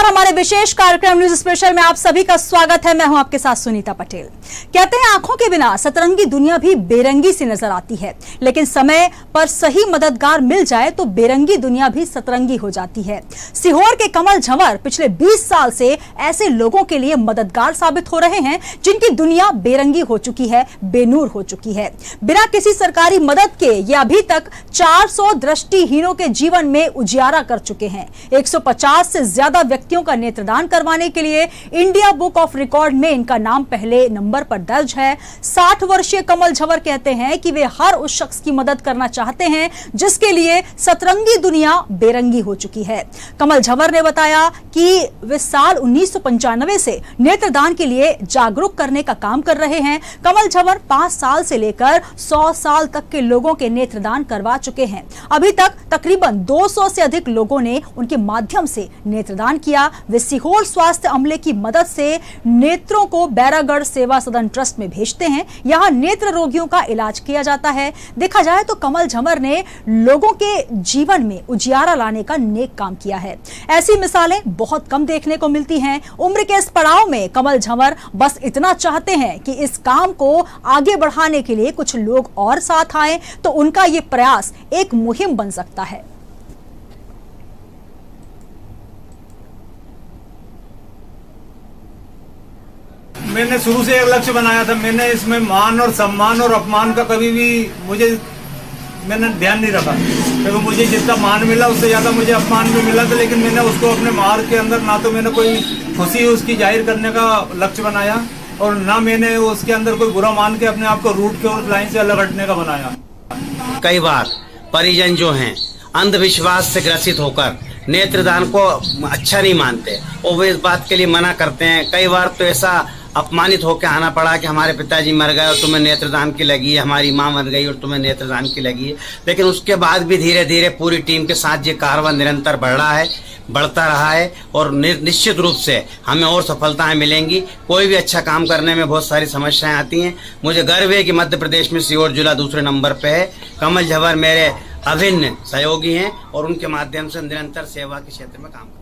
नमस्कार, हमारे विशेष कार्यक्रम न्यूज स्पेशल में आप सभी का स्वागत है। मैं हूं आपके साथ सुनीता पटेल। कहते हैं आंखों के बिना सतरंगी दुनिया भी बेरंगी सी नजर आती है, लेकिन समय पर सही मददगार मिल जाए तो बेरंगी दुनिया भी सतरंगी हो जाती है। सीहोर के कमल झंवर पिछले 20 साल से ऐसे लोगों के लिए मददगार साबित हो रहे हैं जिनकी दुनिया बेरंगी हो चुकी है, बेनूर हो चुकी है। बिना किसी सरकारी मदद के ये अभी तक 400 दृष्टिहीनों के जीवन में उजियारा कर चुके हैं। 150 से ज्यादा व्यक्तियों का नेत्रदान करवाने के लिए इंडिया बुक ऑफ रिकॉर्ड में इनका नाम पहले नंबर पर दर्ज है। 60 वर्षीय कमल झंवर कहते हैं कि वे हर उस शख्स की मदद करना चाहते हैं जिसके लिए सतरंगी दुनिया बेरंगी हो चुकी है। कमल झंवर ने बताया कि वे साल 1995 से नेत्रदान के लिए जागरूक करने का काम कर रहे हैं। कमल झंवर 5 साल से लेकर 100 साल तक के लोगों के नेत्रदान करवा चुके हैं। अभी तक तकरीबन 200 से अधिक लोगों ने उनके माध्यम से नेत्रदान किया। वे सीहोर स्वास्थ्य अमले की मदद से नेत्रों को बैरागढ़ सेवा सदन ट्रस्ट में भेजते हैं। यहां नेत्र रोगियों का इलाज किया जाता है। देखा जाए तो कमल झंवर ने लोगों के जीवन में उजियारा लाने का नेक काम किया है। ऐसी मिसालें बहुत कम देखने को मिलती हैं। उम्र के इस पड़ाव में कमल झंवर बस इतना चाहते हैं कि इस काम को आगे बढ़ाने के लिए कुछ लोग और साथ आए तो उनका ये प्रयास एक मुहिम बन सकता है। मैंने शुरू से एक लक्ष्य बनाया था। मैंने इसमें मान और सम्मान और अपमान का कभी भी मैंने ध्यान नहीं रखा, क्योंकि मुझे जितना मान मिला उससे ज्यादा मुझे अपमान भी मिला था। लेकिन मैंने उसको अपने मार्ग के अंदर ना तो मैंने कोई खुशी उसकी जाहिर करने का लक्ष्य बनाया और ना मैंने उसके अंदर कोई बुरा मान के अपने आप को रूट के उस लाइन से अलग हटने का बनाया। कई बार परिजन जो हैं अंधविश्वास से ग्रसित होकर नेत्रदान को अच्छा नहीं मानते और वे इस बात के लिए मना करते हैं। कई बार तो ऐसा अपमानित होकर आना पड़ा कि हमारे पिताजी मर गए और तुम्हें नेत्रदान की लगी है, हमारी माँ मर गई और तुम्हें नेत्रदान की लगी है। लेकिन उसके बाद भी धीरे धीरे पूरी टीम के साथ ये कारवां निरंतर बढ़ता रहा है और निश्चित रूप से हमें और सफलताएं मिलेंगी। कोई भी अच्छा काम करने में बहुत सारी समस्याएं आती हैं। मुझे गर्व है कि मध्य प्रदेश में सीहोर जिला दूसरे नंबर पे है। कमल झंवर मेरे अभिन्न सहयोगी हैं और उनके माध्यम से निरंतर सेवा के क्षेत्र में काम।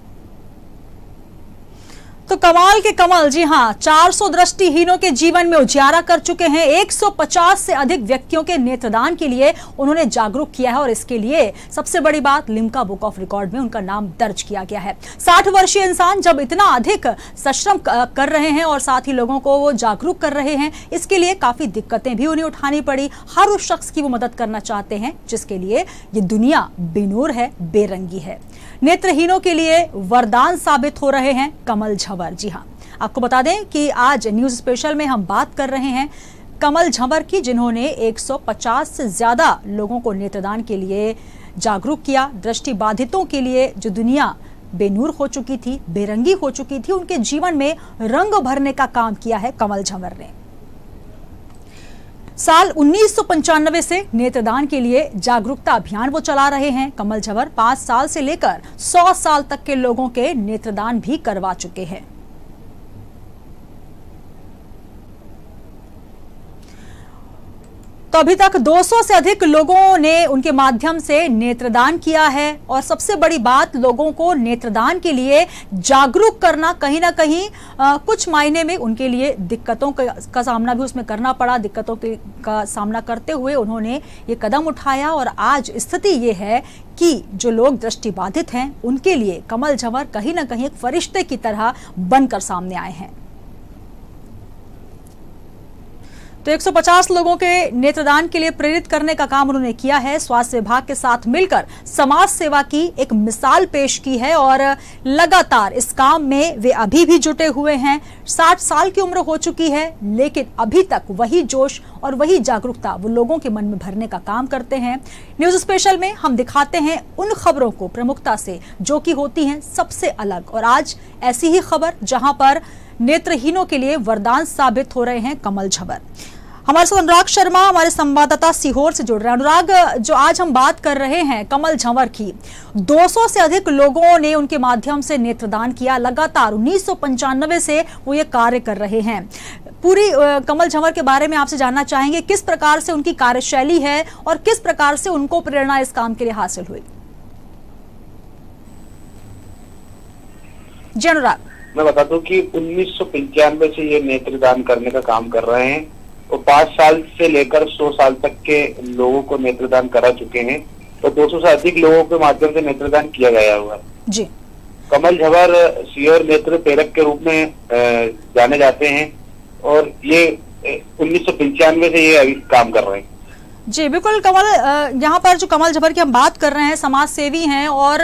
तो कमाल के कमल, जी हाँ, 400 दृष्टिहीनों के जीवन में उजियारा कर चुके हैं। 150 से अधिक व्यक्तियों के नेत्रदान के लिए उन्होंने जागरूक किया है और इसके लिए सबसे बड़ी बात, लिम्का बुक ऑफ रिकॉर्ड में उनका नाम दर्ज किया गया है। 60 वर्षीय इंसान जब इतना अधिक सश्रम कर रहे हैं और साथ ही लोगों को वो जागरूक कर रहे हैं, इसके लिए काफी दिक्कतें भी उन्हें उठानी पड़ी। हर उस शख्स की वो मदद करना चाहते हैं जिसके लिए ये दुनिया बेनूर है, बेरंगी है। नेत्रहीनों के लिए वरदान साबित हो रहे हैं कमल झंवर। जी हाँ, आपको बता दें कि आज न्यूज स्पेशल में हम बात कर रहे हैं कमल झंवर की, जिन्होंने 150 से ज्यादा लोगों को नेत्रदान के लिए जागरूक किया। दृष्टि बाधितों के लिए जो दुनिया बेनूर हो चुकी थी, बेरंगी हो चुकी थी, उनके जीवन में रंग भरने का काम किया है कमल झंवर ने। साल 1995 से नेत्रदान के लिए जागरूकता अभियान वो चला रहे हैं। कमल झंवर 5 साल से लेकर 100 साल तक के लोगों के नेत्रदान भी करवा चुके हैं। तो अभी तक 200 से अधिक लोगों ने उनके माध्यम से नेत्रदान किया है और सबसे बड़ी बात, लोगों को नेत्रदान के लिए जागरूक करना कहीं ना कहीं कुछ मायने में उनके लिए दिक्कतों का सामना भी उसमें करना पड़ा। दिक्कतों का सामना करते हुए उन्होंने ये कदम उठाया और आज स्थिति ये है कि जो लोग दृष्टिबाधित हैं उनके लिए कमल झंवर कहीं ना कहीं एक फरिश्ते की तरह बनकर सामने आए हैं। तो 150 लोगों के नेत्रदान के लिए प्रेरित करने का काम उन्होंने किया है। स्वास्थ्य विभाग के साथ मिलकर समाज सेवा की एक मिसाल पेश की है और लगातार इस काम में वे अभी भी जुटे हुए हैं। 60 साल की उम्र हो चुकी है, लेकिन अभी तक वही जोश और वही जागरूकता वो लोगों के मन में भरने का काम करते हैं। न्यूज स्पेशल में हम दिखाते हैं उन खबरों को प्रमुखता से जो कि होती हैं सबसे अलग, और आज ऐसी ही खबर जहां पर नेत्रहीनों के लिए वरदान साबित हो रहे हैं कमल झंवर। हमारे साथ अनुराग शर्मा, हमारे संवाददाता सीहोर से जुड़ रहे हैं। अनुराग, जो आज हम बात कर रहे हैं कमल झंवर की, 200 से अधिक लोगों ने उनके माध्यम से नेत्रदान किया। लगातार 1995 से वो ये कार्य कर रहे हैं। पूरी कमल झंवर के बारे में आपसे जानना चाहेंगे, किस प्रकार से उनकी कार्यशैली है और किस प्रकार से उनको प्रेरणा इस काम के लिए हासिल हुई। जी अनुराग, मैं बता दूं कि 1995 से ये नेत्रदान करने का काम कर रहे हैं और 5 साल से लेकर 100 साल तक के लोगों को नेत्रदान करा चुके हैं और 200 से अधिक लोगों के माध्यम से नेत्रदान किया गया हुआ है जी। कमल झवर सीओर नेत्र प्रेरक के रूप में जाने जाते हैं और ये 1995 से ये अभी काम कर रहे हैं। जी बिल्कुल कमल, यहाँ पर जो कमल झवर की हम बात कर रहे हैं, समाज सेवी हैं और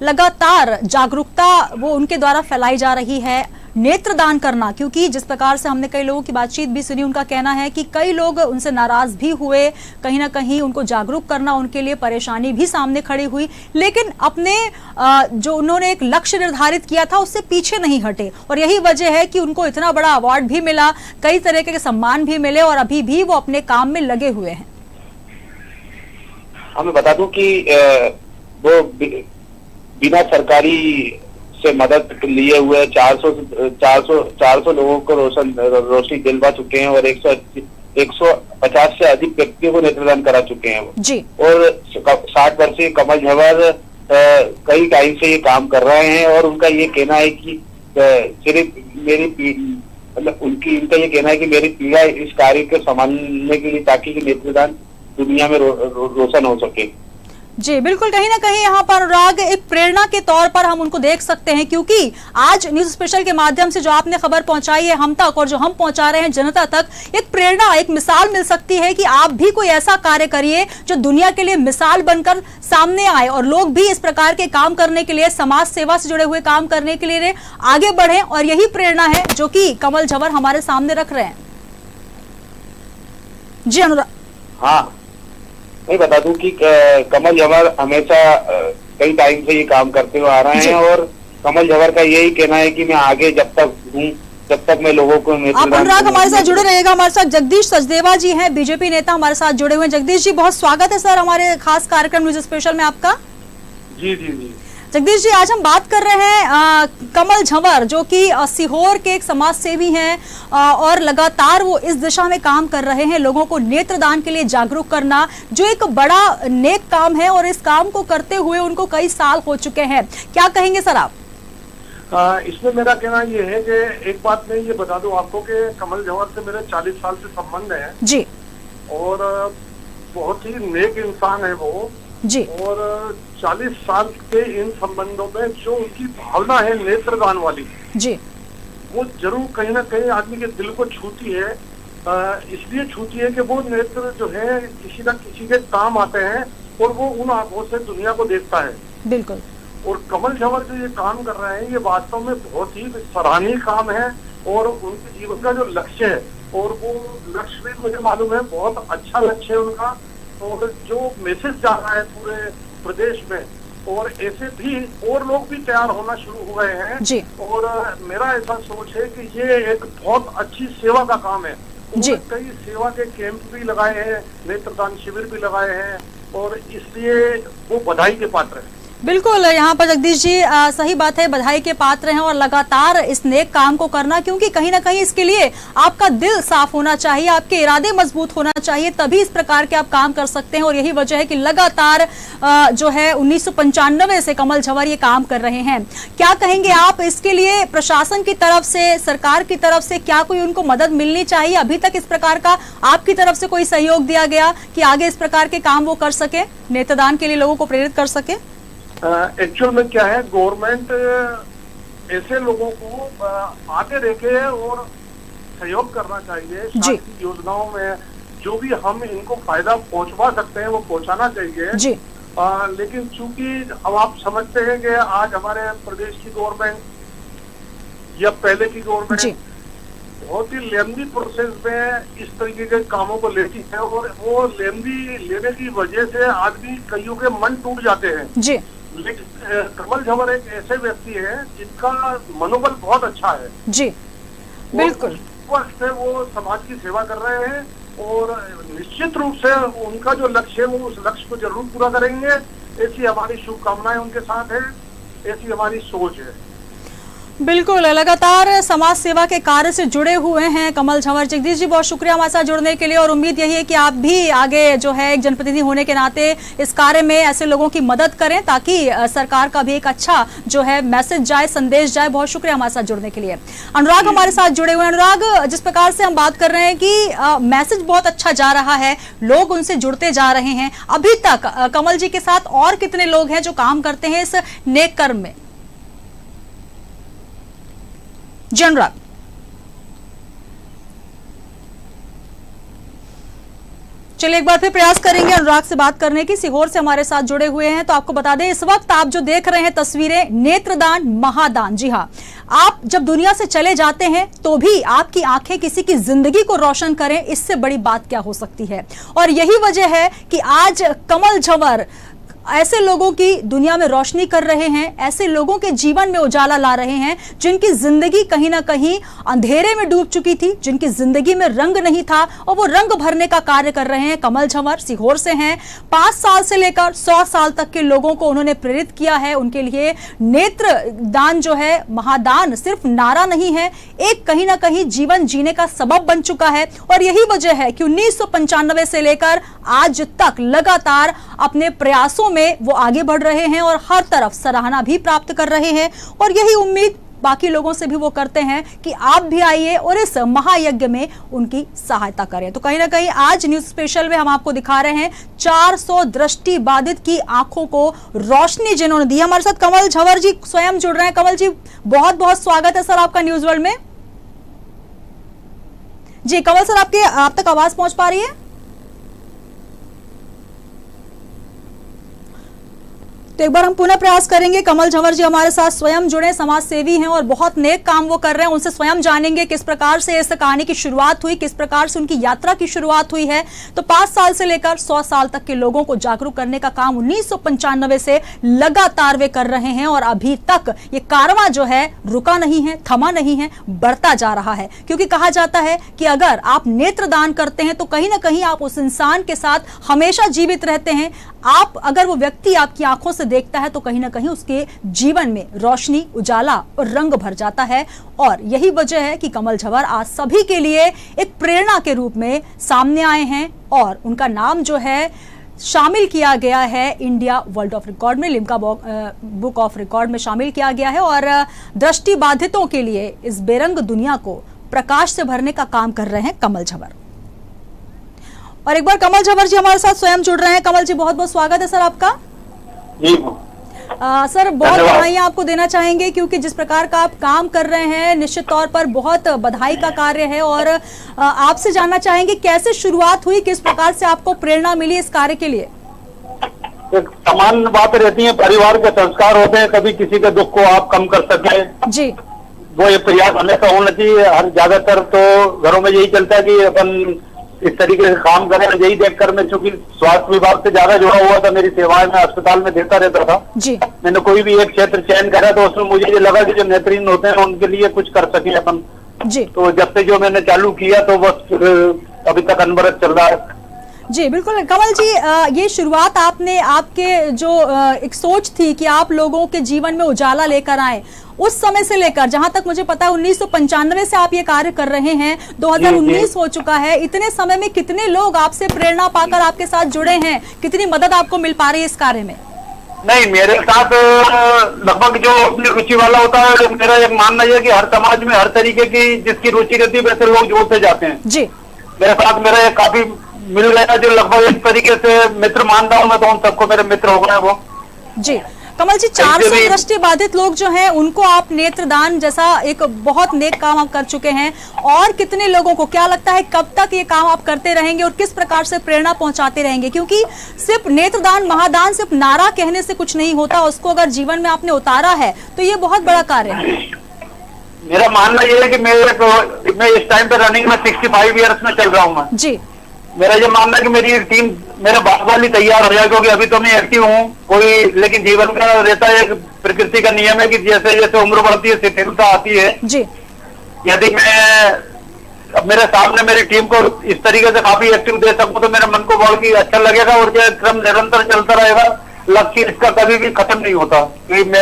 लगातार जागरूकता वो उनके द्वारा फैलाई जा रही है नेत्रदान करना, क्योंकि जिस प्रकार से हमने कई लोगों की बातचीत भी सुनी, उनका कहना है कि कई लोग उनसे नाराज भी हुए, कहीं ना कहीं उनको जागरूक करना उनके लिए परेशानी भी सामने खड़ी हुई, लेकिन अपने जो उन्होंने एक लक्ष्य निर्धारित किया था उससे पीछे नहीं हटे और यही वजह है कि उनको इतना बड़ा अवार्ड भी मिला, कई तरह के सम्मान भी मिले और अभी भी वो अपने काम में लगे हुए हैं। मैं बता दूं कि वो बिना सरकारी से मदद लिए हुए 400 लोगों को रोशनी दिलवा चुके हैं और 150 से अधिक व्यक्तियों को नेत्रदान करा चुके हैं वो जी। और 60 वर्षीय कमल झवर कई टाइम से ये काम कर रहे हैं और उनका ये कहना है कि सिर्फ इनका ये कहना है कि मेरी पीड़ा इस कार्य को संभालने के लिए ताकि नेत्रदान दुनिया में रोशन हो सके। जी बिल्कुल, कहीं ना कहीं यहाँ पर अनुराग एक प्रेरणा के तौर पर हम उनको देख सकते हैं, क्योंकि आज न्यूज स्पेशल के माध्यम से जो आपने खबर पहुंचाई है हम तक और जो हम पहुंचा रहे हैं जनता तक, एक प्रेरणा, एक मिसाल मिल सकती है कि आप भी कोई ऐसा कार्य करिए जो दुनिया के लिए मिसाल बनकर सामने आए और लोग भी इस प्रकार के काम करने के लिए, समाज सेवा से जुड़े हुए काम करने के लिए आगे बढ़े और यही प्रेरणा है जो कि कमल झवर हमारे सामने रख रहे हैं। जी अनुराग। हाँ, मैं बता दूं कि कमल झवर हमेशा कई टाइम से ये काम करते हुए आ रहे हैं और कमल झवर का यही कहना है कि मैं आगे जब तक हूँ जब तक मैं लोगों को आप अनुराग हमारे साथ जुड़े रहिएगा। हमारे साथ जगदीश सचदेवा जी हैं, बीजेपी नेता हमारे साथ जुड़े हुए हैं। जगदीश जी बहुत स्वागत है सर हमारे खास कार्यक्रम न्यूज स्पेशल में आपका। जी जी जी जगदीश जी, आज हम बात कर रहे हैं कमल झवर जो कि सीहोर के एक समाज सेवी हैं और लगातार वो इस दिशा में काम कर रहे हैं, लोगों को नेत्रदान के लिए जागरूक करना, जो एक बड़ा नेक काम है और इस काम को करते हुए उनको कई साल हो चुके हैं। क्या कहेंगे सर आप? इसमें मेरा कहना ये है कि एक बात मैं ये बता दूं आपको कि कमल झवर से मेरे 40 साल से संबंध है जी और बहुत ही नेक इंसान है वो जी। और 40 साल के इन संबंधों में जो उनकी भावना है नेत्रदान वाली जी, वो जरूर कहीं ना कहीं आदमी के दिल को छूती है। इसलिए छूती है कि वो नेत्र जो है किसी न किसी के काम आते हैं और वो उन आंखों से दुनिया को देखता है। बिल्कुल। और कमल झवर जो ये काम कर रहे हैं ये वास्तव में बहुत ही सराहनीय काम है और उनके जीवन का जो लक्ष्य है और वो लक्ष्य भी मुझे मालूम है बहुत अच्छा लक्ष्य है उनका और जो मैसेज जा रहा है पूरे प्रदेश में और ऐसे भी और लोग भी तैयार होना शुरू हो गए हैं जी। और मेरा ऐसा सोच है कि ये एक बहुत अच्छी सेवा का काम है जी। कई सेवा के कैंप भी लगाए हैं, नेत्रदान शिविर भी लगाए हैं और इसलिए वो बधाई के पात्र है। बिल्कुल, यहाँ पर जगदीश जी सही बात है, बधाई के पात्र हैं और लगातार इस नेक काम को करना, क्योंकि कहीं ना कहीं इसके लिए आपका दिल साफ होना चाहिए, आपके इरादे मजबूत होना चाहिए, तभी इस प्रकार के आप काम कर सकते हैं और यही वजह है कि लगातार जो है 1995 से कमल झवर ये काम कर रहे हैं। क्या कहेंगे आप इसके लिए प्रशासन की तरफ से, सरकार की तरफ से क्या कोई उनको मदद मिलनी चाहिए? अभी तक इस प्रकार का आपकी तरफ से कोई सहयोग दिया गया कि आगे इस प्रकार के काम वो कर सके, नेत्रदान के लिए लोगों को प्रेरित कर सके? एक्चुअल में क्या है, गवर्नमेंट ऐसे लोगों को आगे रखे और सहयोग करना चाहिए। शासकीय योजनाओं में जो भी हम इनको फायदा पहुंचवा सकते हैं वो पहुंचाना चाहिए जी। लेकिन चूंकि अब आप समझते हैं कि आज हमारे प्रदेश की गवर्नमेंट या पहले की गवर्नमेंट बहुत ही लेंदी प्रोसेस में इस तरीके के कामों को लेती है और वो लेंदी लेने की वजह से आदमी कईयों के मन टूट जाते हैं जी। लेकिन कमल झवर एक ऐसे व्यक्ति है जिनका मनोबल बहुत अच्छा है जी। बिल्कुल, से वो समाज की सेवा कर रहे हैं और निश्चित रूप से उनका जो लक्ष्य है वो उस लक्ष्य को जरूर पूरा करेंगे। ऐसी हमारी शुभकामनाएं उनके साथ है, ऐसी हमारी सोच है। बिल्कुल, लगातार समाज सेवा के कार्य से जुड़े हुए हैं कमल झंवर। जगदीश जी, बहुत शुक्रिया हमारे साथ जुड़ने के लिए, और उम्मीद यही है कि आप भी आगे जो है एक जनप्रतिनिधि होने के नाते इस कार्य में ऐसे लोगों की मदद करें ताकि सरकार का भी एक अच्छा जो है मैसेज जाए, संदेश जाए। बहुत शुक्रिया हमारे साथ जुड़ने के लिए। अनुराग हमारे साथ जुड़े हुए हैं। अनुराग, जिस प्रकार से हम बात कर रहे हैं कि मैसेज बहुत अच्छा जा रहा है, लोग उनसे जुड़ते जा रहे हैं, अभी तक कमल जी के साथ और कितने लोग हैं जो काम करते हैं इस नेक कर्म में? जनरल चलिए एक बार फिर प्रयास करेंगे अनुराग से बात करने की। सीहोर से हमारे साथ जुड़े हुए हैं। तो आपको बता दें, इस वक्त आप जो देख रहे हैं तस्वीरें, नेत्रदान महादान। जी हाँ, आप जब दुनिया से चले जाते हैं तो भी आपकी आंखें किसी की जिंदगी को रोशन करें, इससे बड़ी बात क्या हो सकती है। और यही वजह है कि आज कमल झंवर ऐसे लोगों की दुनिया में रोशनी कर रहे हैं, ऐसे लोगों के जीवन में उजाला ला रहे हैं जिनकी जिंदगी कहीं ना कहीं अंधेरे में डूब चुकी थी, जिनकी जिंदगी में रंग नहीं था, और वो रंग भरने का कार्य कर रहे हैं। कमल झंवर सीहोर से हैं। 5 साल से लेकर 100 साल तक के लोगों को उन्होंने प्रेरित किया है। उनके लिए नेत्र दान जो है, महादान, सिर्फ नारा नहीं है, एक कहीं ना कहीं जीवन जीने का सबब बन चुका है। और यही वजह है कि 1995 से लेकर आज तक लगातार अपने प्रयासों में वो आगे बढ़ रहे हैं और हर तरफ सराहना भी प्राप्त कर रहे हैं। और यही उम्मीद बाकी लोगों से भी वो करते हैं कि आप भी आइए और इस महायज्ञ में उनकी सहायता करें। तो कहीं ना कहीं आज न्यूज स्पेशल में हम आपको दिखा रहे हैं 400 दृष्टि बाधित की आंखों को रोशनी जिन्होंने दी। हमारे साथ कमल झंवर जी स्वयं जुड़ रहे हैं। कमल जी, बहुत बहुत स्वागत है सर आपका न्यूज वर्ल्ड में। जी कमल सर, आप तक आवाज पहुंच पा रही है? तो एक बार हम पुनः प्रयास करेंगे। कमल झंवर जी हमारे साथ स्वयं जुड़े, समाज सेवी हैं और बहुत नेक काम वो कर रहे हैं। उनसे स्वयं जानेंगे किस प्रकार से इस कहानी की शुरुआत हुई, किस प्रकार से उनकी यात्रा की शुरुआत हुई है। तो 5 साल से लेकर 100 साल तक के लोगों को जागरूक करने का काम 1995 से लगातार वे कर रहे हैं और अभी तक ये कारवां जो है रुका नहीं है, थमा नहीं है, बढ़ता जा रहा है। क्योंकि कहा जाता है कि अगर आप नेत्रदान करते हैं तो कहीं ना कहीं आप उस इंसान के साथ हमेशा जीवित रहते हैं। आप अगर वो व्यक्ति आपकी आंखों से देखता है तो कहीं ना कहीं उसके जीवन में रोशनी, उजाला और रंग भर जाता है। और यही वजह है कि कमल झंवर आज सभी के लिए एक प्रेरणा के रूप में सामने आए हैं और उनका नाम जो है शामिल किया गया है इंडिया वर्ल्ड ऑफ रिकॉर्ड में, लिम्का बुक ऑफ रिकॉर्ड में शामिल किया गया है। और दृष्टि बाधितों के लिए इस बेरंग दुनिया को प्रकाश से भरने का काम कर रहे हैं कमल झंवर। और एक बार कमल झंवर जी हमारे साथ स्वयं जुड़ रहे हैं। कमल जी, बहुत बहुत स्वागत है सर आपका। जी सर, बहुत बधाइयां आपको देना चाहेंगे क्योंकि जिस प्रकार का आप काम कर रहे हैं निश्चित तौर पर बहुत बधाई का कार्य है। और आपसे जानना चाहेंगे कैसे शुरुआत हुई, किस प्रकार से आपको प्रेरणा मिली इस कार्य के लिए? एक सामान्य बात रहती है, परिवार के संस्कार होते हैं, कभी किसी के दुख को आप कम कर सके जी, वो ये प्रयास हमेशा होना चाहिए। हर ज्यादातर तो घरों में यही चलता है कि अपन इस तरीके से काम करें। यही देखकर मैं, चूंकि स्वास्थ्य विभाग से ज्यादा जुड़ा हुआ था, मेरी सेवाएं मैं अस्पताल में देता रहता था जी, मैंने कोई भी एक क्षेत्र चयन करा तो उसमें मुझे ये लगा कि जो नेत्रहीन होते हैं उनके लिए कुछ कर सके अपन जी। तो जब से जो मैंने चालू किया तो बस अभी तक अनवरत चल रहा है। जी बिल्कुल। कमल जी, ये शुरुआत आपने, आपके जो एक सोच थी कि आप लोगों के जीवन में उजाला लेकर आए, उस समय से लेकर जहां तक मुझे पता है 1995 से आप ये कार्य कर रहे हैं, 2019 हो चुका है। इतने समय में कितने लोग आपसे प्रेरणा पाकर आपके साथ जुड़े हैं, कितनी मदद आपको मिल पा रही है इस कार्य में? नहीं, मेरे साथ लगभग जो अपनी रुचि वाला होता है, मेरा एक मानना यह है कि हर समाज में हर तरीके की जिसकी रुचि रहती है वैसे लोग जोड़ते जाते हैं जी। मेरे साथ मेरा काफी मिल गया जो लगभग एक तरीके से मित्र मानता हूँ मैं, तो उन सबको मेरे मित्र हो गए वो जी। कमल जी, 400 दृष्टि बाधित लोग जो हैं उनको आप नेत्रदान जैसा एक बहुत नेक काम आप कर चुके हैं, और कितने लोगों को, क्या लगता है कब तक ये काम आप करते रहेंगे और किस प्रकार से प्रेरणा पहुंचाते रहेंगे? क्योंकि सिर्फ नेत्रदान, महादान सिर्फ नारा कहने से कुछ नहीं होता, उसको अगर जीवन में आपने उतारा है तो ये बहुत बड़ा कार्य है। मेरा मानना यह है कि मैं इस टाइम पे रनिंग में 65 ईयर्स में चल रहा हूँ मैं जी। मेरा ये मानना है कि मेरी टीम, मेरा बागवानी तैयार हो जाए, क्योंकि अभी तो मैं एक्टिव हूँ कोई, लेकिन जीवन का रहता है, एक प्रकृति का नियम है कि जैसे जैसे उम्र बढ़ती है शिथिलता आती है जी। यदि मैं अब मेरे सामने मेरी टीम को इस तरीके से काफी एक्टिव दे सकूं तो मेरे मन को बहुत ही अच्छा लगेगा और ये क्रम निरंतर चलता रहेगा। लक्ष्य इसका कभी भी खत्म नहीं होता कि मैं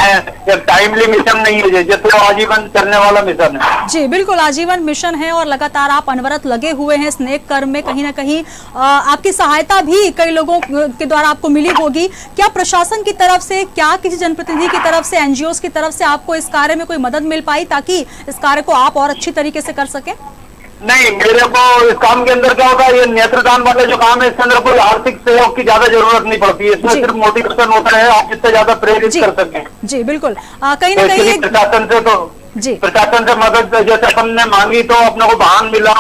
एक टाइमली मिशन नहीं है, जैसे आजीवन चलने वाला मिशन है। जी बिल्कुल, आजीवन मिशन है और लगातार आप अनवरत लगे हुए हैं स्नेक कर्म में। कहीं ना कहीं आपकी सहायता भी कई लोगों के द्वारा आपको मिली होगी। क्या प्रशासन की तरफ से, क्या किसी जनप्रतिनिधि की तरफ से, एनजीओ की तरफ से आपको इस कार्य में कोई मदद मिल पाई ताकि इस कार्य को आप और अच्छी तरीके से कर सकें? नहीं, मेरे को इस काम के अंदर क्या होता है, ये नेत्रदान वाले जो काम है इसके अंदर कोई आर्थिक सहयोग की ज्यादा जरूरत नहीं पड़ती है। इसमें सिर्फ मोटिवेशन होता है, आप जितने ज्यादा प्रेरित कर सकें। जी बिल्कुल, कहीं ना कहीं प्रशासन से तो जी प्रशासन से मदद जैसे अपन ने मांगी तो अपने को वाहन मिला,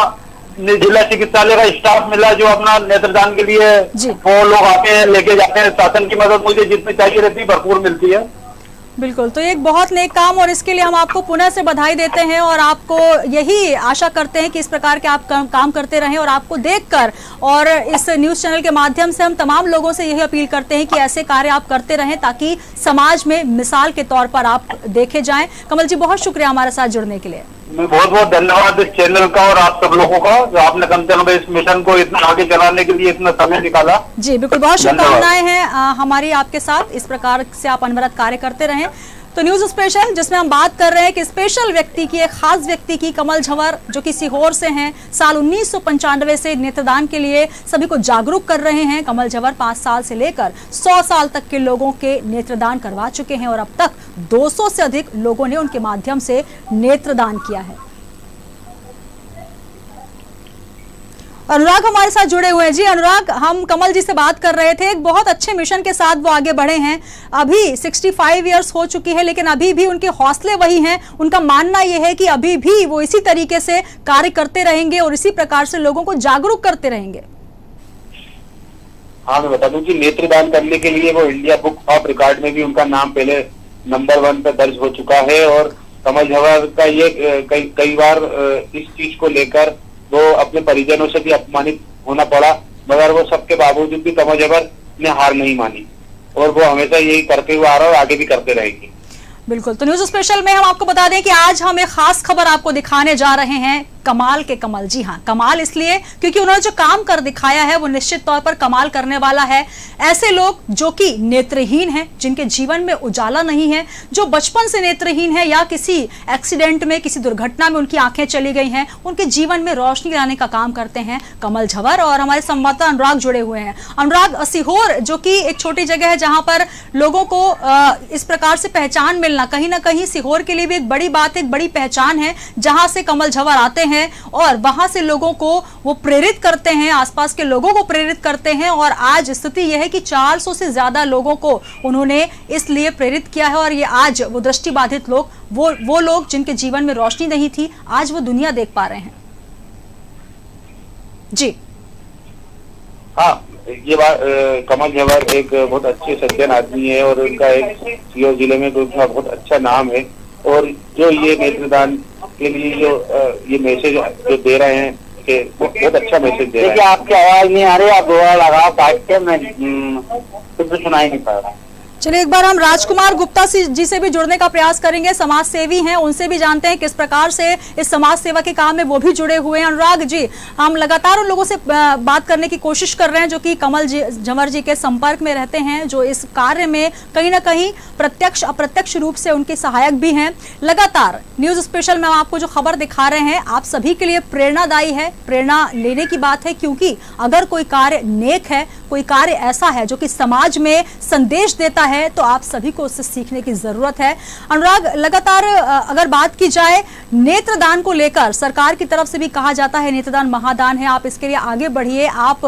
जिला चिकित्सालय का स्टाफ मिला जो अपना नेत्रदान के लिए वो लोग आते हैं, लेके जाते हैं। शासन की मदद मुझे जितनी चाहिए रहती है भरपूर मिलती है। बिल्कुल, तो एक बहुत नेक काम और इसके लिए हम आपको पुनः से बधाई देते हैं और आपको यही आशा करते हैं कि इस प्रकार के आप काम करते रहें। और आपको देखकर और इस न्यूज चैनल के माध्यम से हम तमाम लोगों से यही अपील करते हैं कि ऐसे कार्य आप करते रहें ताकि समाज में मिसाल के तौर पर आप देखे जाएं। कमल जी, बहुत शुक्रिया हमारे साथ जुड़ने के लिए। मैं बहुत बहुत धन्यवाद इस चैनल का और आप सब लोगों का जो आपने कम से कम इस मिशन को इतना आगे चलाने के लिए इतना समय निकाला। जी बिल्कुल, बहुत शुभकामनाएं हैं हमारी आपके साथ। इस प्रकार से आप अनवरत कार्य करते रहें। तो न्यूज स्पेशल जिसमें हम बात कर रहे हैं कि स्पेशल व्यक्ति की, एक खास व्यक्ति की, कमल झंवर जो कि सीहोर से हैं, साल 1995 से नेत्रदान के लिए सभी को जागरूक कर रहे हैं। कमल झंवर 5 साल से लेकर 100 साल तक के लोगों के नेत्रदान करवा चुके हैं और अब तक 200 से अधिक लोगों ने उनके माध्यम से नेत्रदान किया है। अनुराग हमारे साथ जुड़े हुए हैं। जी अनुराग, हम कमल जी से बात कर रहे थे, एक बहुत अच्छे मिशन के साथ वो आगे बढ़े हैं। अभी 65 इयर्स हो चुकी है लेकिन अभी भी उनके हौसले वही हैं। उनका मानना यह है कि अभी भी वो इसी तरीके से कार्य करते रहेंगे और इसी प्रकार से लोगों को जागरूक करते रहेंगे। हाँ, मैं बता दूं कि नेत्रदान करने के लिए वो इंडिया बुक ऑफ रिकॉर्ड में भी उनका नाम पहले नंबर 1 पे दर्ज हो चुका है। और कमल झंवर का ये कई बार इस चीज को लेकर वो अपने परिजनों से भी अपमानित होना पड़ा, मगर वो सबके बावजूद भी कमल झंवर ने हार नहीं मानी और वो हमेशा यही करते हुए आ रहा है और आगे भी करते रहेंगे। बिल्कुल, तो न्यूज स्पेशल में हम आपको बता दें कि आज हम एक खास खबर आपको दिखाने जा रहे हैं। कमाल के कमल, जी हाँ, कमाल इसलिए क्योंकि उन्होंने जो काम कर दिखाया है वो निश्चित तौर पर कमाल करने वाला है। ऐसे लोग जो कि नेत्रहीन हैं, जिनके जीवन में उजाला नहीं है, जो बचपन से नेत्रहीन है या किसी एक्सीडेंट में, किसी दुर्घटना में उनकी आंखें चली गई हैं, उनके जीवन में रोशनी लाने का काम करते हैं कमल झंवर। और हमारे संवाददाता अनुराग जुड़े हुए हैं। अनुराग, सीहोर जो कि एक छोटी जगह है जहां पर लोगों को इस प्रकार से पहचान मिलना कहीं ना कहीं सीहोर के लिए भी एक बड़ी बात, एक बड़ी पहचान है, जहां से कमल झंवर आते हैं और वहां से लोगों को वो प्रेरित करते हैं, आसपास के लोगों को प्रेरित करते हैं। और आज स्थिति यह है कि 400 से ज्यादा लोगों को उन्होंने इसलिए प्रेरित किया है और ये आज वो दृष्टिबाधित लोग, वो लोग जिनके जीवन में रोशनी नहीं थी, आज वो दुनिया देख पा रहे हैं। जी हाँ, ये बात, कमल झंवर एक बहुत अच्छे सज्जन आदमी है और उनका एक सीहोर जिले में बहुत अच्छा नाम है। और जो ये नेत्रदान के लिए जो ये मैसेज जो दे रहे हैं कि बहुत अच्छा मैसेज दे रहे हैं। आपकी आवाज नहीं आ रही, आप दोबारा लगाओ काट के, मैं कुछ सुनाई नहीं पा रहा। चलिए एक बार हम राजकुमार गुप्ता जी से भी जुड़ने का प्रयास करेंगे, समाज सेवी हैं, उनसे भी जानते हैं किस प्रकार से इस समाज सेवा के काम में वो भी जुड़े हुए हैं। अनुराग जी, हम लगातार उन लोगों से बात करने की कोशिश कर रहे हैं जो कि कमल झंवर जी के संपर्क में रहते हैं, जो इस कार्य में कहीं ना कहीं प्रत्यक्ष अप्रत्यक्ष रूप से उनके सहायक भी हैं। लगातार न्यूज स्पेशल में हम आपको जो खबर दिखा रहे हैं आप सभी के लिए प्रेरणादायी है, प्रेरणा लेने की बात है, क्योंकि अगर कोई कार्य नेक है, कोई कार्य ऐसा है जो कि समाज में संदेश देता है, तो आप सभी को उससे सीखने की जरूरत है। अनुराग, लगातार अगर बात की जाए नेत्रदान को लेकर सरकार की तरफ से भी कहा जाता है नेत्रदान महादान है, आप इसके लिए आगे बढ़िए, आप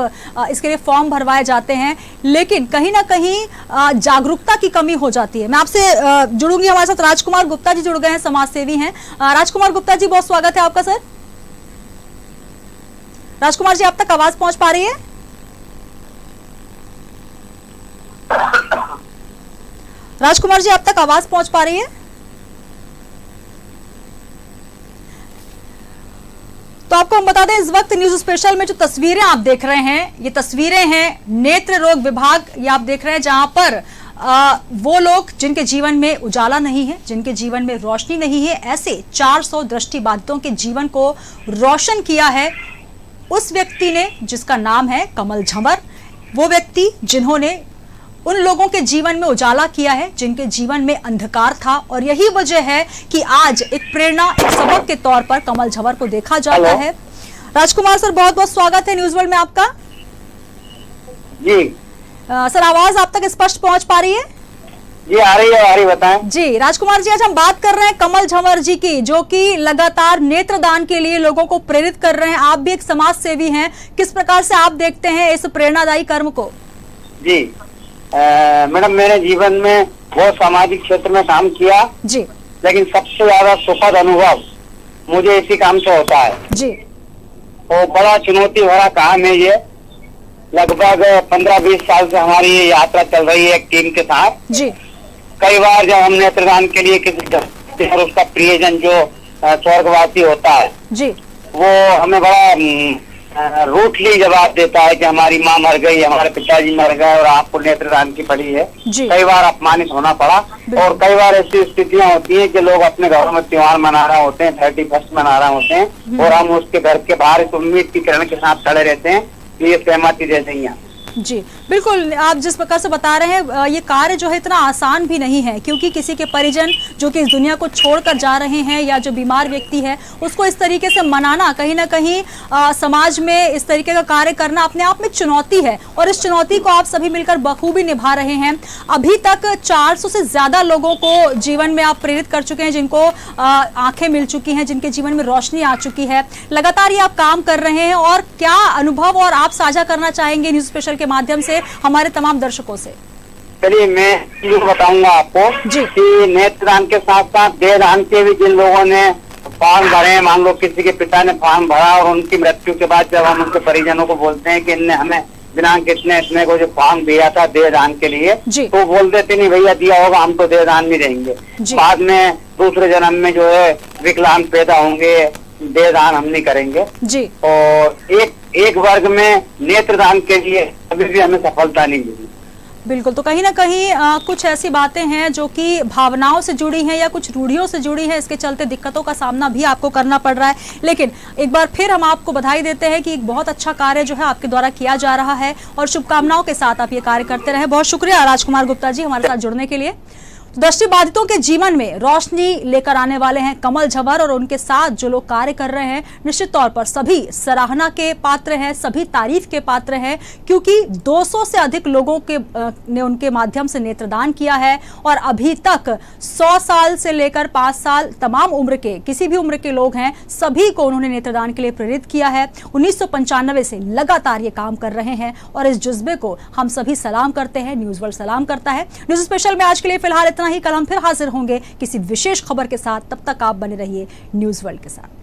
इसके लिए फॉर्म भरवाए जाते हैं, लेकिन कहीं ना कहीं जागरूकता की कमी हो जाती है। मैं आपसे जुड़ूंगी, हमारे साथ राजकुमार गुप्ता जी जुड़ गए हैं, समाज सेवी हैं। राजकुमार गुप्ता जी, बहुत स्वागत है आपका सर। राजकुमार जी, आप तक आवाज पहुंच पा रही है? राजकुमार जी, आप तक आवाज पहुंच पा रही है? तो आपको हम बता दें, इस वक्त न्यूज स्पेशल में जो तस्वीरें आप देख रहे हैं, ये तस्वीरें हैं नेत्र रोग विभाग, ये आप देख रहे हैं, जहां पर वो लोग जिनके जीवन में उजाला नहीं है, जिनके जीवन में रोशनी नहीं है, ऐसे 400 दृष्टिबाधितों के जीवन को रोशन किया है उस व्यक्ति ने जिसका नाम है कमल झंवर। वो व्यक्ति जिन्होंने उन लोगों के जीवन में उजाला किया है जिनके जीवन में अंधकार था, और यही वजह है कि आज एक प्रेरणा, एक सबक के तौर पर कमल झंवर को देखा जाता है। राजकुमार सर, बहुत बहुत स्वागत है न्यूज वर्ल्ड में आपका। जी सर, आवाज आप तक स्पष्ट पहुंच पा रही है? जी आ रही है, बताएं। जी राजकुमार जी, आज हम बात कर रहे हैं कमल झंवर जी की, जो कि लगातार नेत्रदान के लिए लोगों को प्रेरित कर रहे हैं। आप भी एक समाज सेवी हैं, किस प्रकार से आप देखते हैं इस प्रेरणादायी कर्म को? जी मैडम, मेरे जीवन में बहुत सामाजिक क्षेत्र में काम किया जी, लेकिन सबसे ज्यादा सुखद अनुभव मुझे इसी काम से होता है जी। और बड़ा चुनौती भरा काम है ये। लगभग 15-20 साल से हमारी ये यात्रा चल रही है एक टीम के साथ जी। कई बार जब हम नेत्रदान के लिए किसी और उसका प्रियजन जो स्वर्गवासी होता है जी, वो हमें बड़ा रूठली जवाब देता है कि हमारी माँ मर गई, हमारे पिताजी मर गए और आपको नेत्रदान की पड़ी है। कई बार अपमानित होना पड़ा, और कई बार ऐसी स्थितियां होती हैं कि लोग अपने घरों में त्योहार मना रहे होते हैं, 31 मना रहे होते हैं, और हम उसके घर के बाहर इस उम्मीद की किरण के साथ खड़े रहते हैं कि ये सहमति दे देंगे। जी बिल्कुल, आप जिस प्रकार से बता रहे हैं ये कार्य जो है इतना आसान भी नहीं है, क्योंकि किसी के परिजन जो कि इस दुनिया को छोड़कर जा रहे हैं या जो बीमार व्यक्ति है उसको इस तरीके से मनाना, कहीं ना कहीं समाज में इस तरीके का कार्य करना अपने आप में चुनौती है, और इस चुनौती को आप सभी मिलकर बखूबी निभा रहे हैं। अभी तक 400 से ज्यादा लोगों को जीवन में आप प्रेरित कर चुके हैं, जिनको आंखें मिल चुकी हैं, जिनके जीवन में रोशनी आ चुकी है। लगातार ये आप काम कर रहे हैं, और क्या अनुभव और आप साझा करना चाहेंगे न्यूज स्पेशल के माध्यम से हमारे तमाम दर्शकों से? चलिए, मैं ये बताऊंगा आपको कि नेत्रदान के साथ साथ देहदान के भी जिन लोगों ने फॉर्म भरे, मान लो किसी के पिता ने फॉर्म भरा और उनकी मृत्यु के बाद जब हम उनके परिजनों को बोलते हैं कि इनने हमें दिनांक इतने को जो फॉर्म दिया था देहदान के लिए, तो बोल देते नहीं भैया दिया होगा, हम तो देहदान नहीं देंगे। बाद में दूसरे जन्म में जो है विकलांग पैदा होंगे, देहदान हम नहीं करेंगे जी। और एक वर्ग में नेत्रदान के लिए अभी भी हमें सफलता नहीं मिली। बिल्कुल, तो कहीं ना कहीं कुछ ऐसी बातें हैं जो कि भावनाओं से जुड़ी हैं या कुछ रूढ़ियों से जुड़ी हैं, इसके चलते दिक्कतों का सामना भी आपको करना पड़ रहा है। लेकिन एक बार फिर हम आपको बधाई देते हैं कि एक बहुत अच्छा कार्य जो है आपके द्वारा किया जा रहा है, और शुभकामनाओं के साथ आप ये कार्य करते रहे। बहुत शुक्रिया राजकुमार गुप्ता जी हमारे साथ जुड़ने के लिए। दृष्टिबाधितों के जीवन में रोशनी लेकर आने वाले हैं कमल झंवर, और उनके साथ जो लोग कार्य कर रहे हैं निश्चित तौर पर सभी सराहना के पात्र हैं, सभी तारीफ के पात्र हैं, क्योंकि 200 से अधिक लोगों के ने उनके माध्यम से नेत्रदान किया है, और अभी तक 100 साल से लेकर 5 साल तमाम उम्र के, किसी भी उम्र के लोग हैं, सभी को उन्होंने नेत्रदान के लिए प्रेरित किया है। 1995 से लगातार ये काम कर रहे हैं, और इस जज्बे को हम सभी सलाम करते हैं, न्यूज वर्ल्ड सलाम करता है। न्यूज स्पेशल में आज के लिए फिलहाल ही, कल हम फिर हाजिर होंगे किसी विशेष खबर के साथ। तब तक आप बने रहिए न्यूज वर्ल्ड के साथ।